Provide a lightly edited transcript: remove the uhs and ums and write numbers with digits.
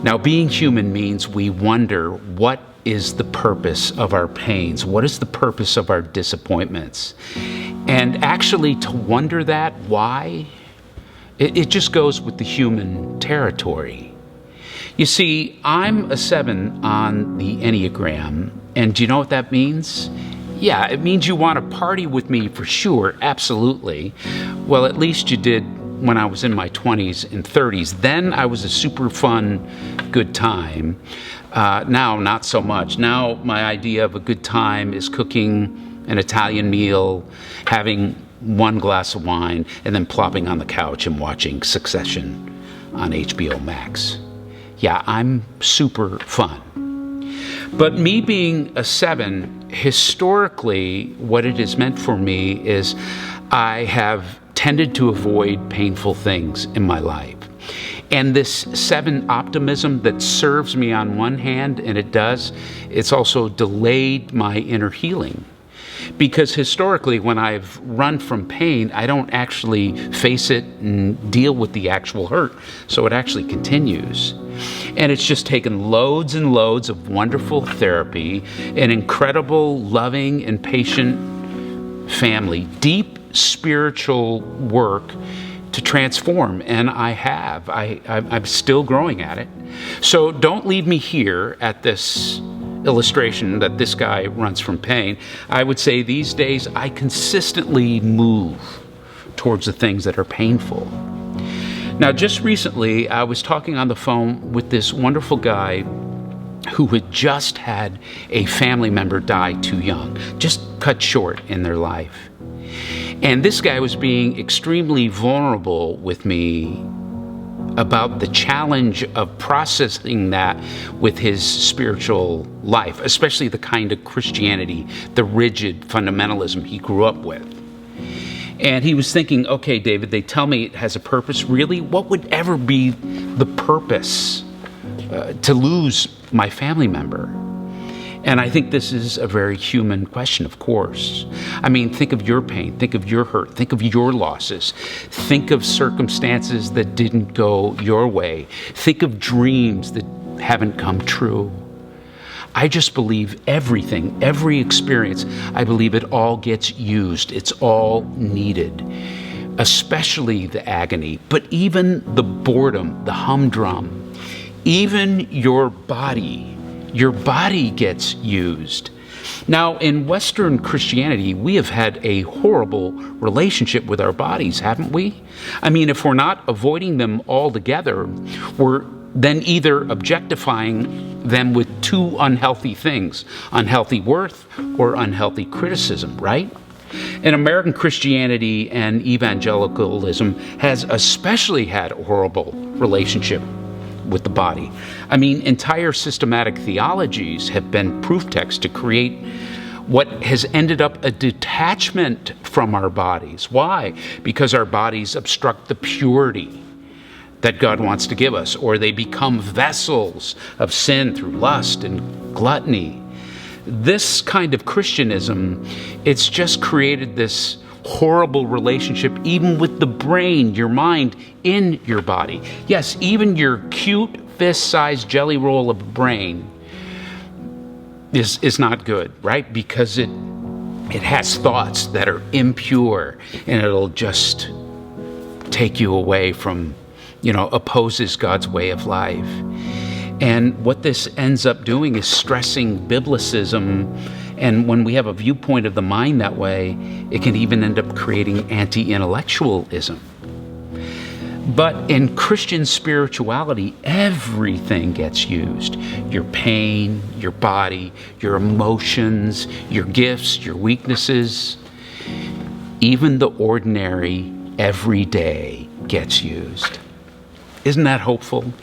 Now, being human means we wonder, what is the purpose of our pains? What is the purpose of our disappointments? And actually, to wonder that, why, it just goes with the human territory. You see, I'm a 7 on the Enneagram, and do you know what that means? Yeah, it means you want to party with me for sure, absolutely. Well, at least you did when I was in my 20s and 30s. Then I was a super fun, good time. Now, not so much. Now, my idea of a good time is cooking an Italian meal, having one glass of wine, and then plopping on the couch and watching Succession on HBO Max. Yeah, I'm super fun. But me being a 7, historically, what it has meant for me is I have tended to avoid painful things in my life. And this 7 optimism that serves me on one hand, and it's also delayed my inner healing. Because historically, when I've run from pain, I don't actually face it and deal with the actual hurt. So it actually continues. And it's just taken loads and loads of wonderful therapy, an incredible, loving, and patient family, deep spiritual work to transform. And I'm still growing at it. So don't leave me here at this illustration that this guy runs from pain. I would say these days I consistently move towards the things that are painful. Now, just recently, I was talking on the phone with this wonderful guy who had just had a family member die too young, just cut short in their life. And this guy was being extremely vulnerable with me about the challenge of processing that with his spiritual life, especially the kind of Christianity, the rigid fundamentalism he grew up with. And he was thinking, okay, David, they tell me it has a purpose. Really? What would ever be the purpose to lose my family member? And I think this is a very human question, of course. I mean, think of your pain, think of your hurt, think of your losses, think of circumstances that didn't go your way, think of dreams that haven't come true. I just believe everything, every experience, I believe it all gets used. It's all needed, especially the agony, but even the boredom, the humdrum, even your body gets used. Now, in Western Christianity, we have had a horrible relationship with our bodies, haven't we? I mean, if we're not avoiding them altogether, we're then either objectifying them with 2 unhealthy things, unhealthy worth or unhealthy criticism, right? And American Christianity and evangelicalism has especially had a horrible relationship with the body. I mean, entire systematic theologies have been proof texts to create what has ended up a detachment from our bodies. Why? Because our bodies obstruct the purity that God wants to give us, or they become vessels of sin through lust and gluttony. This kind of Christianism, it's just created this horrible relationship even with the brain, your mind, in your body. Yes, even your cute fist-sized jelly roll of a brain is not good, right? Because it has thoughts that are impure, and it'll just take you away from, opposes God's way of life. And what this ends up doing is stressing biblicism. And when we have a viewpoint of the mind that way, it can even end up creating anti-intellectualism. But in Christian spirituality, everything gets used. Your pain, your body, your emotions, your gifts, your weaknesses. Even the ordinary, everyday gets used. Isn't that hopeful?